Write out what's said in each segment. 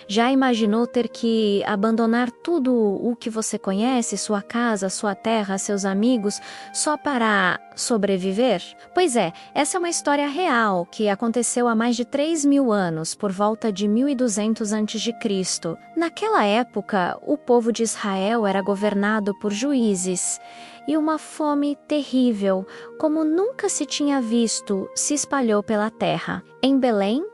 Já imaginou ter que abandonar tudo o que você conhece, sua casa, sua terra, seus amigos, só para sobreviver? Pois é, essa é uma história real que aconteceu há mais de 3.000 anos, por volta de 1200 a.C. Naquela época, o povo de Israel era governado por juízes, e uma fome terrível, como nunca se tinha visto, se espalhou pela terra. Em Belém,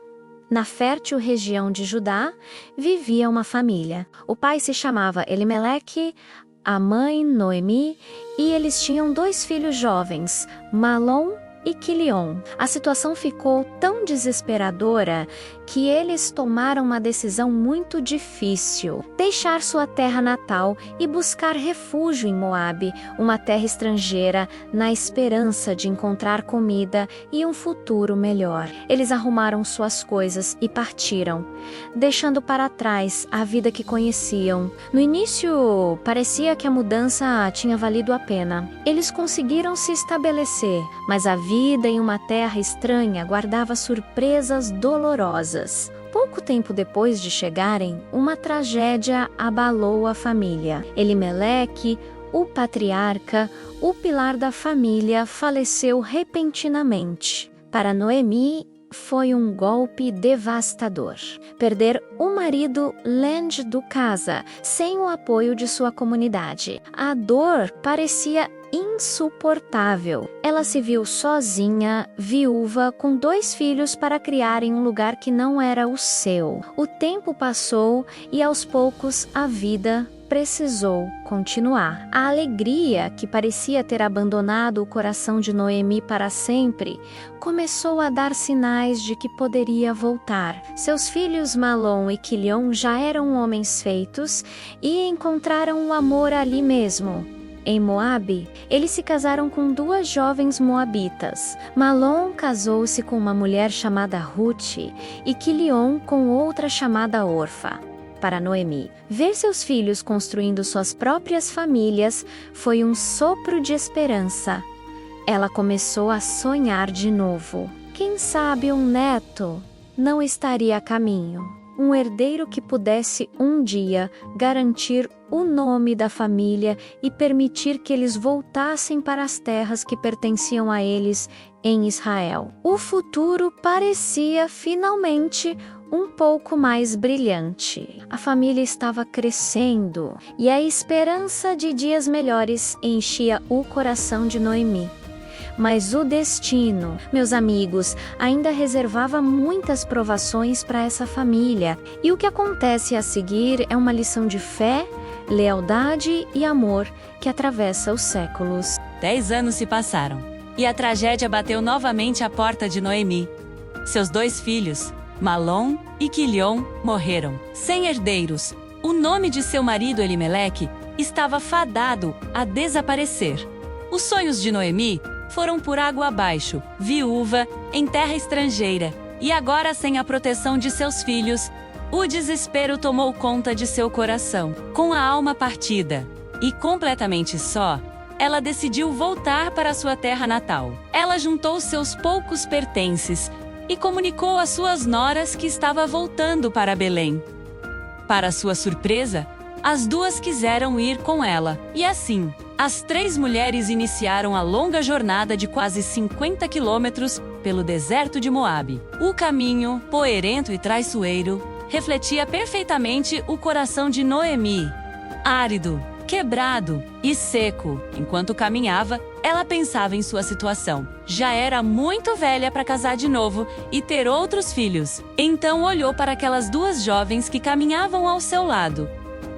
na fértil região de Judá, vivia uma família. O pai se chamava Elimeleque, a mãe Noemi, e eles tinham 2 filhos jovens, Malom e Quilion. A situação ficou tão desesperadora que eles tomaram uma decisão muito difícil: deixar sua terra natal e buscar refúgio em Moabe, uma terra estrangeira, na esperança de encontrar comida e um futuro melhor. Eles arrumaram suas coisas e partiram, deixando para trás a vida que conheciam. No início, parecia que a mudança tinha valido a pena. Eles conseguiram se estabelecer, mas a vida em uma terra estranha guardava surpresas dolorosas. Pouco tempo depois de chegarem, uma tragédia abalou a família. Elimeleque, o patriarca, o pilar da família, faleceu repentinamente. Para Noemi, foi um golpe devastador. Perder o marido Land do casa, sem o apoio de sua comunidade. A dor parecia insuportável. Ela se viu sozinha, viúva, com 2 filhos para criar em um lugar que não era o seu. O tempo passou e aos poucos a vida precisou continuar. A alegria, que parecia ter abandonado o coração de Noemi para sempre, começou a dar sinais de que poderia voltar. Seus filhos Malom e Quilion já eram homens feitos e encontraram o amor ali mesmo. Em Moabe, eles se casaram com 2 jovens moabitas. Malom casou-se com uma mulher chamada Ruth e Quilion com outra chamada Orfa. Para Noemi, ver seus filhos construindo suas próprias famílias foi um sopro de esperança. Ela começou a sonhar de novo. Quem sabe um neto não estaria a caminho. Um herdeiro que pudesse um dia garantir o nome da família e permitir que eles voltassem para as terras que pertenciam a eles em Israel. O futuro parecia finalmente um pouco mais brilhante. A família estava crescendo e a esperança de dias melhores enchia o coração de Noemi. Mas o destino, meus amigos, ainda reservava muitas provações para essa família. E o que acontece a seguir é uma lição de fé, lealdade e amor que atravessa os séculos. 10 anos se passaram, e a tragédia bateu novamente à porta de Noemi. Seus 2 filhos, Malom e Quilion, morreram, sem herdeiros. O nome de seu marido Elimeleque estava fadado a desaparecer. Os sonhos de Noemi foram por água abaixo, viúva, em terra estrangeira, e agora sem a proteção de seus filhos, o desespero tomou conta de seu coração. Com a alma partida e completamente só, ela decidiu voltar para sua terra natal. Ela juntou seus poucos pertences e comunicou às suas noras que estava voltando para Belém. Para sua surpresa, as 2 quiseram ir com ela, e assim, as 3 mulheres iniciaram a longa jornada de quase 50 quilômetros pelo deserto de Moabe. O caminho, poeirento e traiçoeiro, refletia perfeitamente o coração de Noemi. Árido, quebrado e seco. Enquanto caminhava, ela pensava em sua situação. Já era muito velha para casar de novo e ter outros filhos. Então olhou para aquelas 2 jovens que caminhavam ao seu lado,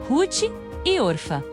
Ruth e Orfa.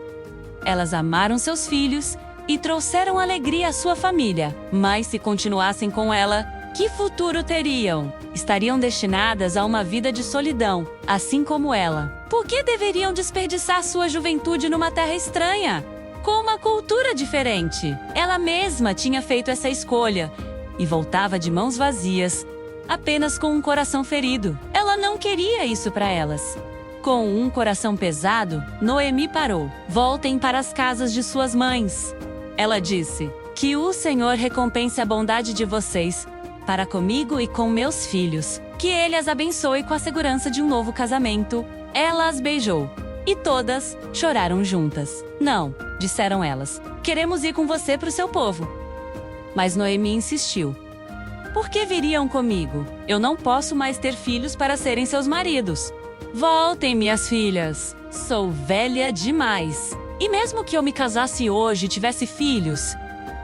Elas amaram seus filhos e trouxeram alegria à sua família. Mas se continuassem com ela, que futuro teriam? Estariam destinadas a uma vida de solidão, assim como ela. Por que deveriam desperdiçar sua juventude numa terra estranha, com uma cultura diferente? Ela mesma tinha feito essa escolha e voltava de mãos vazias, apenas com um coração ferido. Ela não queria isso para elas. Com um coração pesado, Noemi parou. Voltem para as casas de suas mães. Ela disse: que o Senhor recompense a bondade de vocês para comigo e com meus filhos. Que ele as abençoe com a segurança de um novo casamento. Ela as beijou. E todas choraram juntas. Não, disseram elas. Queremos ir com você para o seu povo. Mas Noemi insistiu. Por que viriam comigo? Eu não posso mais ter filhos para serem seus maridos. Voltem, minhas filhas. Sou velha demais. E mesmo que eu me casasse hoje e tivesse filhos,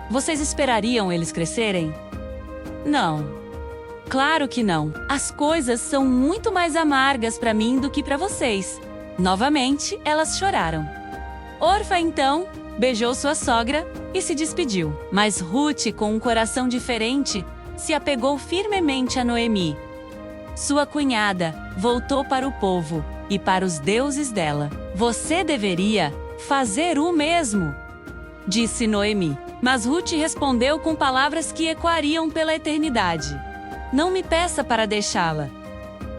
vocês esperariam eles crescerem? Não. Claro que não. As coisas são muito mais amargas para mim do que para vocês. Novamente, elas choraram. Orfa, então, beijou sua sogra e se despediu. Mas Ruth, com um coração diferente, se apegou firmemente a Noemi. Sua cunhada voltou para o povo e para os deuses dela. Você deveria fazer o mesmo, disse Noemi. Mas Ruth respondeu com palavras que ecoariam pela eternidade. Não me peça para deixá-la.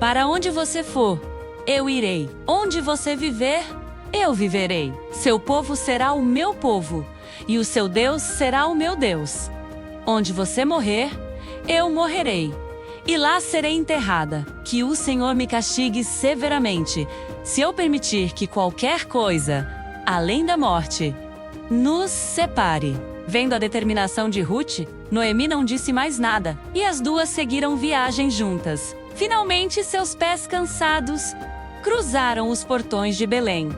Para onde você for, eu irei. Onde você viver, eu viverei. Seu povo será o meu povo, e o seu Deus será o meu Deus. Onde você morrer, eu morrerei, e lá serei enterrada. Que o Senhor me castigue severamente, se eu permitir que qualquer coisa, além da morte, nos separe. Vendo a determinação de Ruth, Noemi não disse mais nada, e as duas seguiram viagem juntas. Finalmente, seus pés cansados cruzaram os portões de Belém.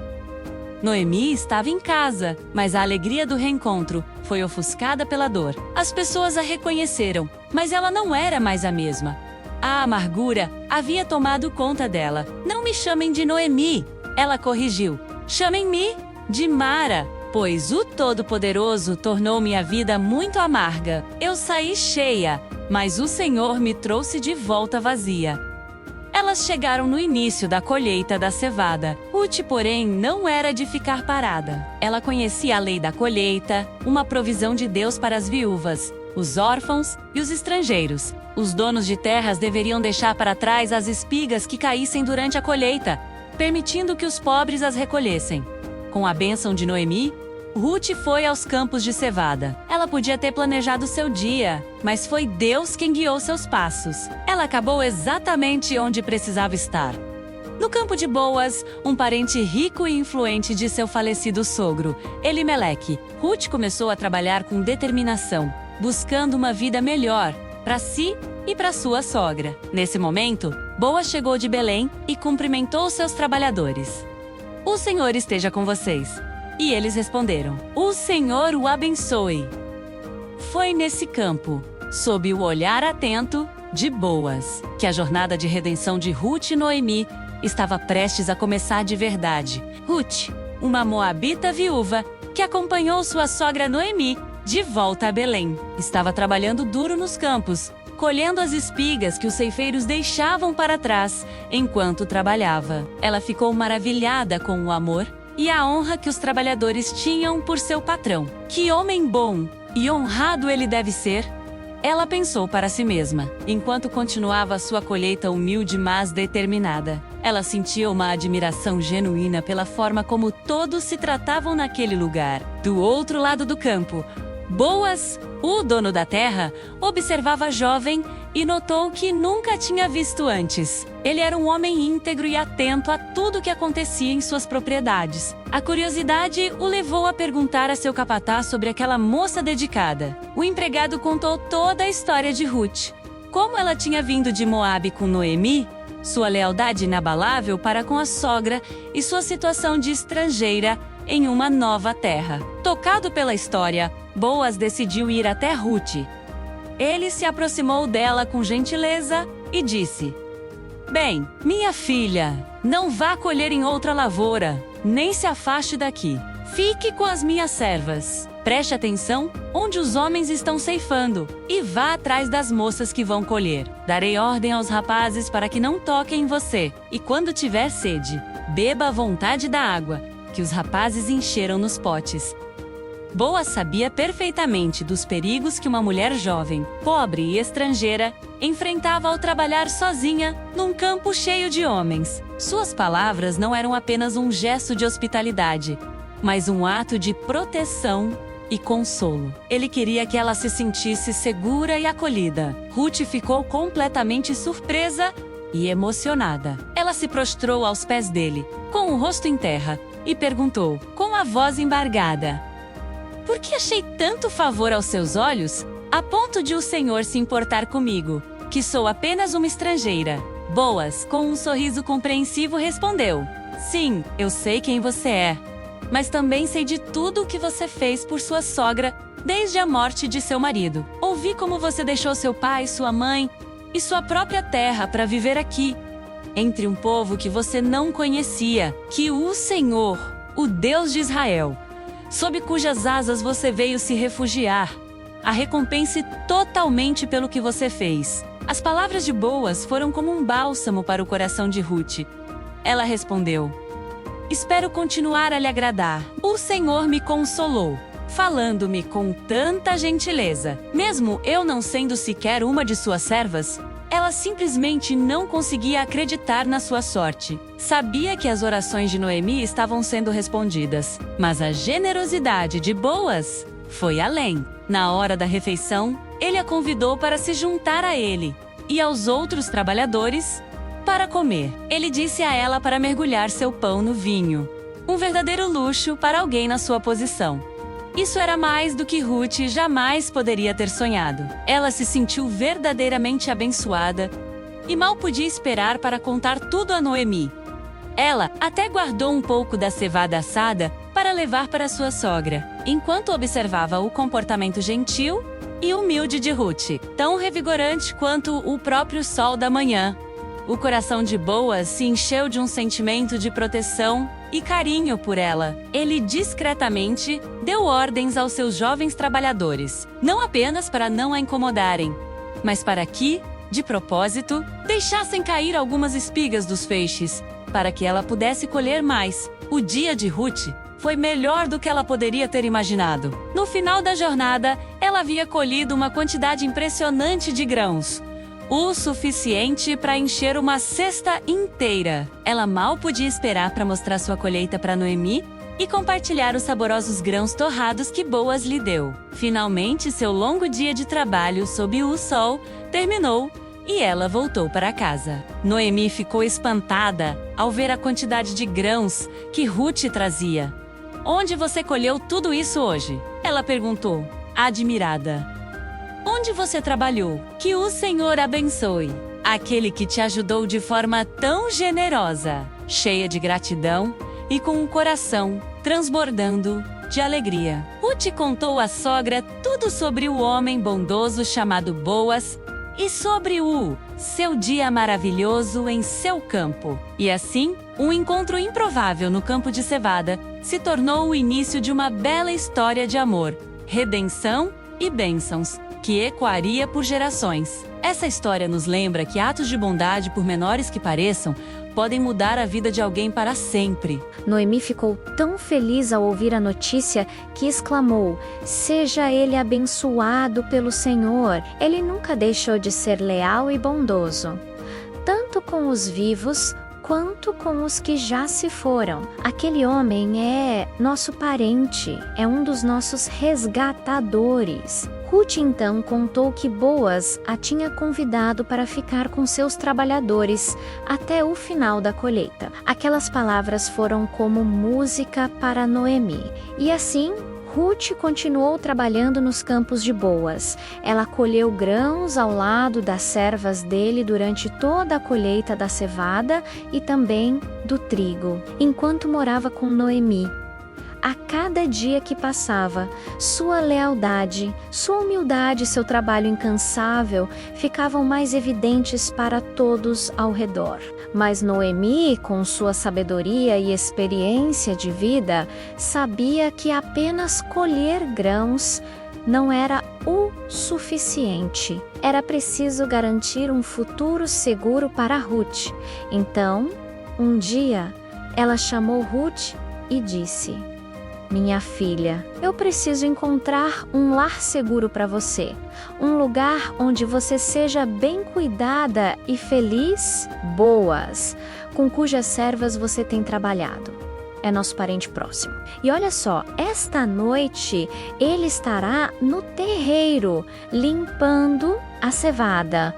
Noemi estava em casa, mas a alegria do reencontro foi ofuscada pela dor. As pessoas a reconheceram, mas ela não era mais a mesma. A amargura havia tomado conta dela. Não me chamem de Noemi, ela corrigiu. Chamem-me de Mara, pois o Todo-Poderoso tornou minha vida muito amarga. Eu saí cheia, mas o Senhor me trouxe de volta vazia. Elas chegaram no início da colheita da cevada. Ruth, porém, não era de ficar parada. Ela conhecia a lei da colheita, uma provisão de Deus para as viúvas, os órfãos e os estrangeiros. Os donos de terras deveriam deixar para trás as espigas que caíssem durante a colheita, permitindo que os pobres as recolhessem. Com a bênção de Noemi, Ruth foi aos campos de cevada. Ela podia ter planejado seu dia, mas foi Deus quem guiou seus passos. Ela acabou exatamente onde precisava estar. No campo de Boaz, um parente rico e influente de seu falecido sogro, Elimeleque, Ruth começou a trabalhar com determinação, buscando uma vida melhor para si e para sua sogra. Nesse momento, Boaz chegou de Belém e cumprimentou seus trabalhadores. O Senhor esteja com vocês. E eles responderam: o Senhor o abençoe. Foi nesse campo, sob o olhar atento de Boaz, que a jornada de redenção de Ruth e Noemi estava prestes a começar de verdade. Ruth, uma moabita viúva, que acompanhou sua sogra Noemi de volta a Belém, estava trabalhando duro nos campos, colhendo as espigas que os ceifeiros deixavam para trás enquanto trabalhava. Ela ficou maravilhada com o amor e a honra que os trabalhadores tinham por seu patrão. Que homem bom e honrado ele deve ser, ela pensou para si mesma, enquanto continuava a sua colheita humilde mas determinada. Ela sentia uma admiração genuína pela forma como todos se tratavam naquele lugar. Do outro lado do campo, Boaz, o dono da terra, observava a jovem e notou que nunca tinha visto antes. Ele era um homem íntegro e atento a tudo o que acontecia em suas propriedades. A curiosidade o levou a perguntar a seu capataz sobre aquela moça dedicada. O empregado contou toda a história de Ruth, como ela tinha vindo de Moabe com Noemi, sua lealdade inabalável para com a sogra e sua situação de estrangeira em uma nova terra. Tocado pela história, Boaz decidiu ir até Ruth. Ele se aproximou dela com gentileza e disse: bem, minha filha, não vá colher em outra lavoura, nem se afaste daqui. Fique com as minhas servas. Preste atenção onde os homens estão ceifando e vá atrás das moças que vão colher. Darei ordem aos rapazes para que não toquem em você. E quando tiver sede, beba à vontade da água que os rapazes encheram nos potes. Boaz sabia perfeitamente dos perigos que uma mulher jovem, pobre e estrangeira enfrentava ao trabalhar sozinha num campo cheio de homens. Suas palavras não eram apenas um gesto de hospitalidade, mas um ato de proteção e consolo. Ele queria que ela se sentisse segura e acolhida. Ruth ficou completamente surpresa e emocionada. Ela se prostrou aos pés dele, com o rosto em terra, e perguntou, com a voz embargada: por que achei tanto favor aos seus olhos, a ponto de o Senhor se importar comigo, que sou apenas uma estrangeira? Boaz, com um sorriso compreensivo, respondeu: sim, eu sei quem você é, mas também sei de tudo o que você fez por sua sogra desde a morte de seu marido. Ouvi como você deixou seu pai, sua mãe e sua própria terra para viver aqui, entre um povo que você não conhecia, que o Senhor, o Deus de Israel, sob cujas asas você veio se refugiar, a recompense totalmente pelo que você fez. As palavras de Boaz foram como um bálsamo para o coração de Ruth. Ela respondeu: espero continuar a lhe agradar. O Senhor me consolou, falando-me com tanta gentileza. Mesmo eu não sendo sequer uma de suas servas, ela simplesmente não conseguia acreditar na sua sorte. Sabia que as orações de Noemi estavam sendo respondidas, mas a generosidade de Boaz foi além. Na hora da refeição, ele a convidou para se juntar a ele e aos outros trabalhadores para comer. Ele disse a ela para mergulhar seu pão no vinho, um verdadeiro luxo para alguém na sua posição. Isso era mais do que Ruth jamais poderia ter sonhado. Ela se sentiu verdadeiramente abençoada e mal podia esperar para contar tudo a Noemi. Ela até guardou um pouco da cevada assada para levar para sua sogra, enquanto observava o comportamento gentil e humilde de Ruth, tão revigorante quanto o próprio sol da manhã. O coração de Boaz se encheu de um sentimento de proteção e carinho por ela. Ele discretamente deu ordens aos seus jovens trabalhadores, não apenas para não a incomodarem, mas para que, de propósito, deixassem cair algumas espigas dos feixes, para que ela pudesse colher mais. O dia de Ruth foi melhor do que ela poderia ter imaginado. No final da jornada, ela havia colhido uma quantidade impressionante de grãos, o suficiente para encher uma cesta inteira. Ela mal podia esperar para mostrar sua colheita para Noemi e compartilhar os saborosos grãos torrados que Boaz lhe deu. Finalmente, seu longo dia de trabalho sob o sol terminou e ela voltou para casa. Noemi ficou espantada ao ver a quantidade de grãos que Ruth trazia. Onde você colheu tudo isso hoje? Ela perguntou, admirada. Onde você trabalhou? Que o Senhor abençoe. Aquele que te ajudou de forma tão generosa, cheia de gratidão e com um coração transbordando de alegria. Ruth contou à sogra tudo sobre o homem bondoso chamado Boaz e sobre o seu dia maravilhoso em seu campo. E assim, um encontro improvável no campo de cevada se tornou o início de uma bela história de amor, redenção e bênçãos, que ecoaria por gerações. Essa história nos lembra que atos de bondade, por menores que pareçam, podem mudar a vida de alguém para sempre. Noemi ficou tão feliz ao ouvir a notícia que exclamou: seja ele abençoado pelo Senhor. Ele nunca deixou de ser leal e bondoso, tanto com os vivos quanto com os que já se foram. Aquele homem é nosso parente, é um dos nossos resgatadores. Ruth então contou que Boaz a tinha convidado para ficar com seus trabalhadores até o final da colheita. Aquelas palavras foram como música para Noemi. E assim, Ruth continuou trabalhando nos campos de Boaz. Ela colheu grãos ao lado das servas dele durante toda a colheita da cevada e também do trigo, enquanto morava com Noemi. A cada dia que passava, sua lealdade, sua humildade e seu trabalho incansável ficavam mais evidentes para todos ao redor. Mas Noemi, com sua sabedoria e experiência de vida, sabia que apenas colher grãos não era o suficiente. Era preciso garantir um futuro seguro para Ruth. Então, um dia, ela chamou Ruth e disse: minha filha, eu preciso encontrar um lar seguro para você, um lugar onde você seja bem cuidada e feliz. Boaz, com cujas servas você tem trabalhado, é nosso parente próximo. E olha só, esta noite ele estará no terreiro, limpando a cevada.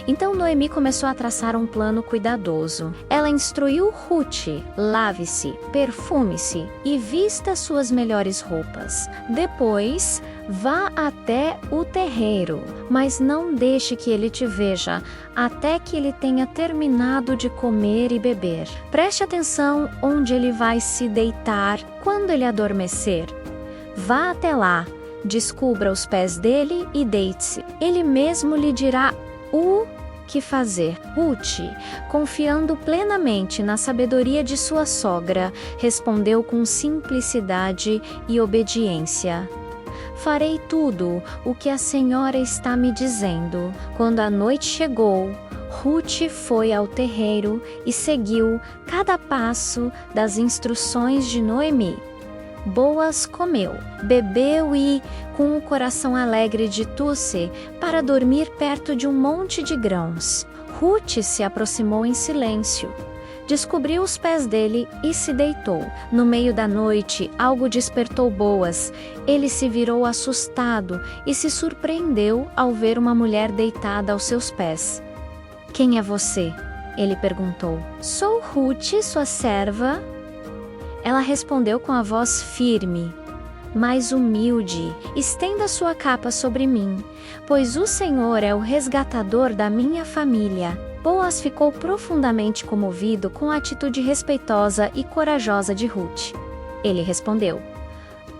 Então Noemi começou a traçar um plano cuidadoso. Ela instruiu Ruth: lave-se, perfume-se e vista suas melhores roupas. Depois, vá até o terreiro, mas não deixe que ele te veja, até que ele tenha terminado de comer e beber. Preste atenção onde ele vai se deitar quando ele adormecer. Vá até lá, descubra os pés dele e deite-se. Ele mesmo lhe dirá o que fazer. Ruth, confiando plenamente na sabedoria de sua sogra, respondeu com simplicidade e obediência: farei tudo o que a senhora está me dizendo. Quando a noite chegou, Ruth foi ao terreiro e seguiu cada passo das instruções de Noemi. Boaz comeu, bebeu e, com o coração alegre, deitou-se para dormir perto de um monte de grãos. Ruth se aproximou em silêncio. Descobriu os pés dele e se deitou. No meio da noite, algo despertou Boaz. Ele se virou assustado e se surpreendeu ao ver uma mulher deitada aos seus pés. "Quem é você?" ele perguntou. "Sou Ruth, sua serva." Ela respondeu com a voz firme, mas humilde: "Estenda sua capa sobre mim, pois o Senhor é o resgatador da minha família." Boaz ficou profundamente comovido com a atitude respeitosa e corajosa de Ruth. Ele respondeu: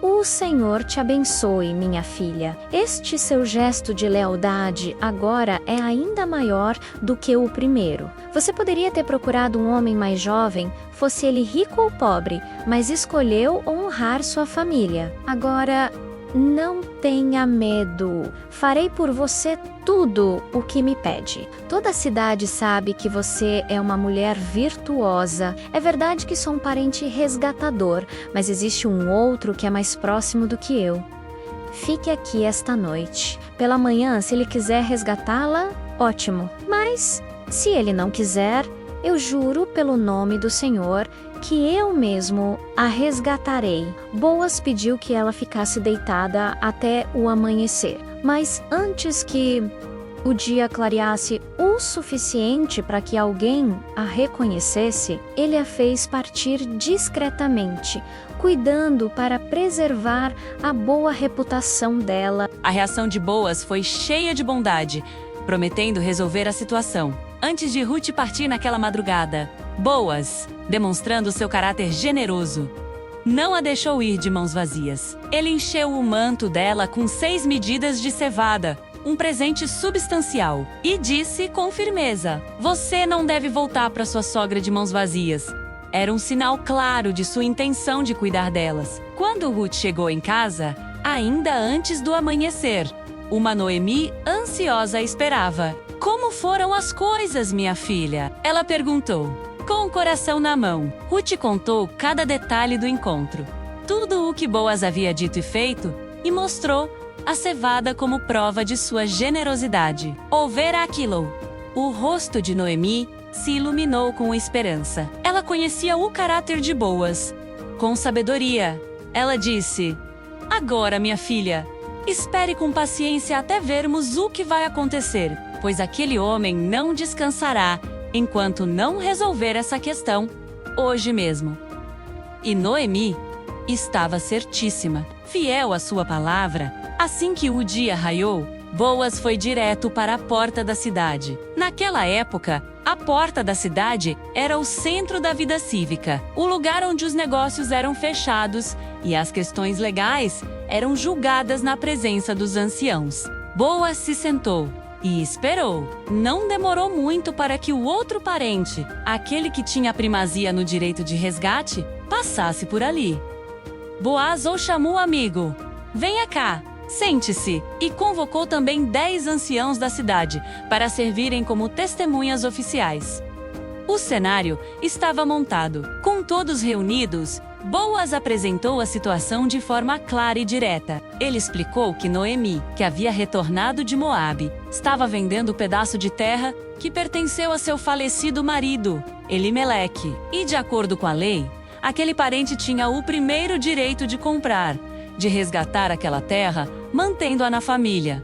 "O Senhor te abençoe, minha filha. Este seu gesto de lealdade agora é ainda maior do que o primeiro. Você poderia ter procurado um homem mais jovem, fosse ele rico ou pobre, mas escolheu honrar sua família. Agora, não tenha medo. Farei por você tudo o que me pede. Toda a cidade sabe que você é uma mulher virtuosa. É verdade que sou um parente resgatador, mas existe um outro que é mais próximo do que eu. Fique aqui esta noite. Pela manhã, se ele quiser resgatá-la, ótimo. Mas, se ele não quiser, eu juro pelo nome do Senhor que eu mesmo a resgatarei." Boaz pediu que ela ficasse deitada até o amanhecer, mas antes que o dia clareasse o suficiente para que alguém a reconhecesse, ele a fez partir discretamente, cuidando para preservar a boa reputação dela. A reação de Boaz foi cheia de bondade, prometendo resolver a situação. Antes de Ruth partir naquela madrugada, Boaz, demonstrando seu caráter generoso, não a deixou ir de mãos vazias. Ele encheu o manto dela com 6 medidas de cevada, um presente substancial, e disse com firmeza: "Você não deve voltar para sua sogra de mãos vazias." Era um sinal claro de sua intenção de cuidar delas. Quando Ruth chegou em casa, ainda antes do amanhecer, uma Noemi ansiosa esperava. "Como foram as coisas, minha filha?" ela perguntou. Com o coração na mão, Ruth contou cada detalhe do encontro, tudo o que Boaz havia dito e feito, e mostrou a cevada como prova de sua generosidade. Ao ver aquilo, o rosto de Noemi se iluminou com esperança. Ela conhecia o caráter de Boaz. Com sabedoria, ela disse: "Agora, minha filha, espere com paciência até vermos o que vai acontecer, pois aquele homem não descansará enquanto não resolver essa questão hoje mesmo." E Noemi estava certíssima. Fiel à sua palavra, assim que o dia raiou, Boaz foi direto para a porta da cidade. Naquela época, a porta da cidade era o centro da vida cívica, o lugar onde os negócios eram fechados e as questões legais eram julgadas na presença dos anciãos. Boaz se sentou e esperou. Não demorou muito para que o outro parente, aquele que tinha primazia no direito de resgate, passasse por ali. Boaz o chamou amigo. "Venha cá, sente-se", e convocou também 10 anciãos da cidade para servirem como testemunhas oficiais. O cenário estava montado. Com todos reunidos, Boaz apresentou a situação de forma clara e direta. Ele explicou que Noemi, que havia retornado de Moabe, estava vendendo o pedaço de terra que pertenceu a seu falecido marido, Elimeleque. E, de acordo com a lei, aquele parente tinha o primeiro direito de comprar, de resgatar aquela terra, mantendo-a na família.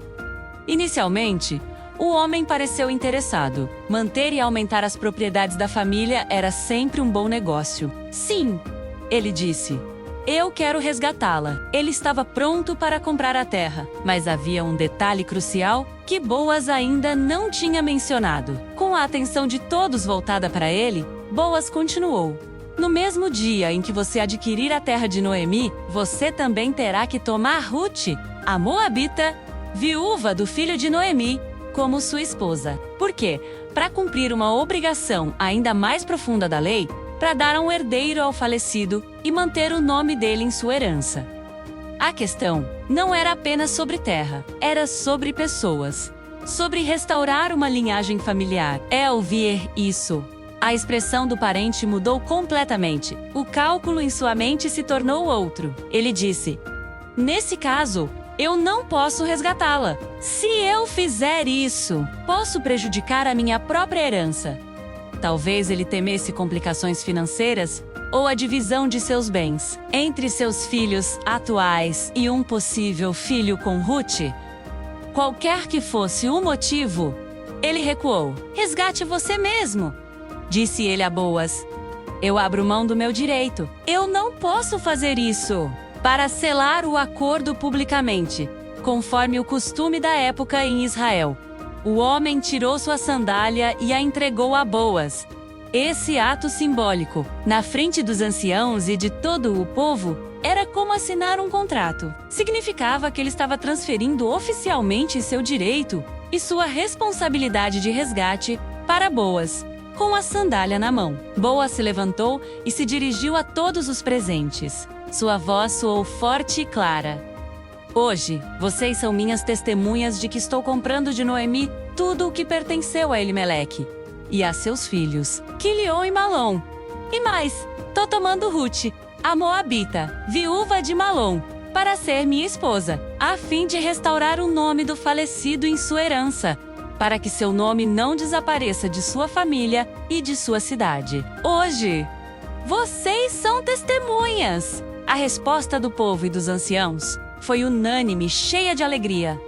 Inicialmente, O homem pareceu interessado. Manter e aumentar as propriedades da família era sempre um bom negócio. Sim, ele disse. Eu quero resgatá-la. Ele estava pronto para comprar a terra, mas havia um detalhe crucial que Boaz ainda não tinha mencionado. Com a atenção de todos voltada para ele, Boaz continuou. No mesmo dia em que você adquirir a terra de Noemi, você também terá que tomar Ruth, a moabita, viúva do filho de Noemi, como sua esposa. Por quê? Para cumprir uma obrigação ainda mais profunda da lei, para dar um herdeiro ao falecido e manter o nome dele em sua herança. A questão não era apenas sobre terra, era sobre pessoas, sobre restaurar uma linhagem familiar. Ao ouvir isso, a expressão do parente mudou completamente. O cálculo em sua mente se tornou outro. Ele disse: nesse caso, eu não posso resgatá-la. Se eu fizer isso, posso prejudicar a minha própria herança. Talvez ele temesse complicações financeiras ou a divisão de seus bens entre seus filhos atuais e um possível filho com Ruth. Qualquer que fosse o motivo, ele recuou. Resgate você mesmo, disse ele a Boaz. Eu abro mão do meu direito. Eu não posso fazer isso. Para selar o acordo publicamente, conforme o costume da época em Israel, o homem tirou sua sandália e a entregou a Boaz. Esse ato simbólico, na frente dos anciãos e de todo o povo, era como assinar um contrato. Significava que ele estava transferindo oficialmente seu direito e sua responsabilidade de resgate para Boaz, com a sandália na mão. Boaz se levantou e se dirigiu a todos os presentes. Sua voz soou forte e clara. Hoje, vocês são minhas testemunhas de que estou comprando de Noemi tudo o que pertenceu a Elimeleque e a seus filhos, Quilion e Malom. E mais, tô tomando Ruth, a moabita, viúva de Malom, para ser minha esposa, a fim de restaurar o nome do falecido em sua herança, para que seu nome não desapareça de sua família e de sua cidade. Hoje, vocês são testemunhas! A resposta do povo e dos anciãos foi unânime, cheia de alegria.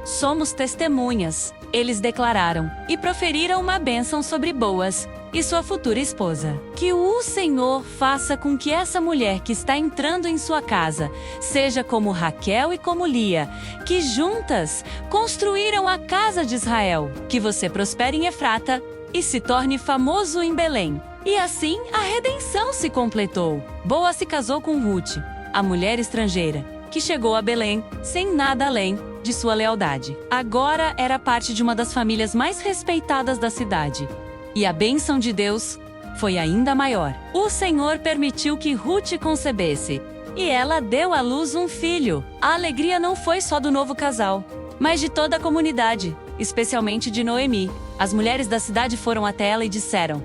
Somos testemunhas, eles declararam, e proferiram uma bênção sobre Boaz e sua futura esposa. Que o Senhor faça com que essa mulher que está entrando em sua casa seja como Raquel e como Lia, que juntas construíram a casa de Israel. Que você prospere em Efrata e se torne famoso em Belém. E assim a redenção se completou. Boaz se casou com Ruth, a mulher estrangeira, que chegou a Belém sem nada além de sua lealdade. Agora era parte de uma das famílias mais respeitadas da cidade. E a bênção de Deus foi ainda maior. O Senhor permitiu que Ruth concebesse, e ela deu à luz um filho. A alegria não foi só do novo casal, mas de toda a comunidade, especialmente de Noemi. As mulheres da cidade foram até ela e disseram: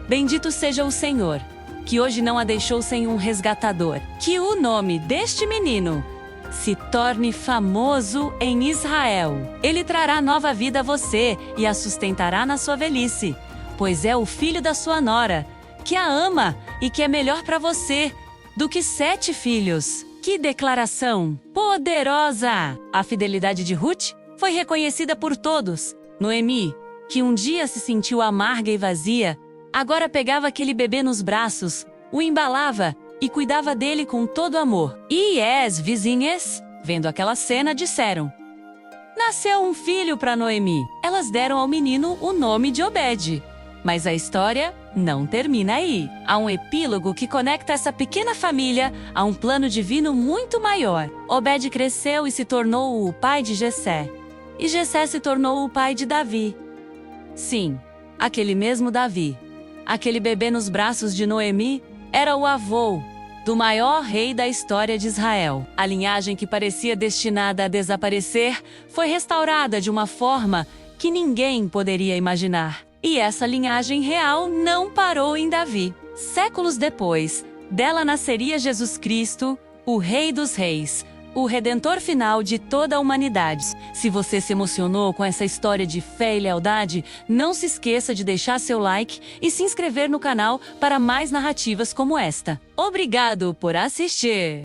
Bendito seja o Senhor, que hoje não a deixou sem um resgatador. Que o nome deste menino se torne famoso em Israel. Ele trará nova vida a você e a sustentará na sua velhice, pois é o filho da sua nora, que a ama e que é melhor para você do que 7 filhos. Que declaração poderosa! A fidelidade de Ruth foi reconhecida por todos. Noemi, que um dia se sentiu amarga e vazia, agora pegava aquele bebê nos braços, o embalava e cuidava dele com todo amor. E as vizinhas, vendo aquela cena, disseram: Nasceu um filho para Noemi. Elas deram ao menino o nome de Obed. Mas a história não termina aí. Há um epílogo que conecta essa pequena família a um plano divino muito maior. Obed cresceu e se tornou o pai de Jessé. E Jessé se tornou o pai de Davi. Sim, aquele mesmo Davi. Aquele bebê nos braços de Noemi era o avô do maior rei da história de Israel. A linhagem que parecia destinada a desaparecer foi restaurada de uma forma que ninguém poderia imaginar. E essa linhagem real não parou em Davi. Séculos depois, dela nasceria Jesus Cristo, o Rei dos Reis, o Redentor final de toda a humanidade. Se você se emocionou com essa história de fé e lealdade, não se esqueça de deixar seu like e se inscrever no canal para mais narrativas como esta. Obrigado por assistir!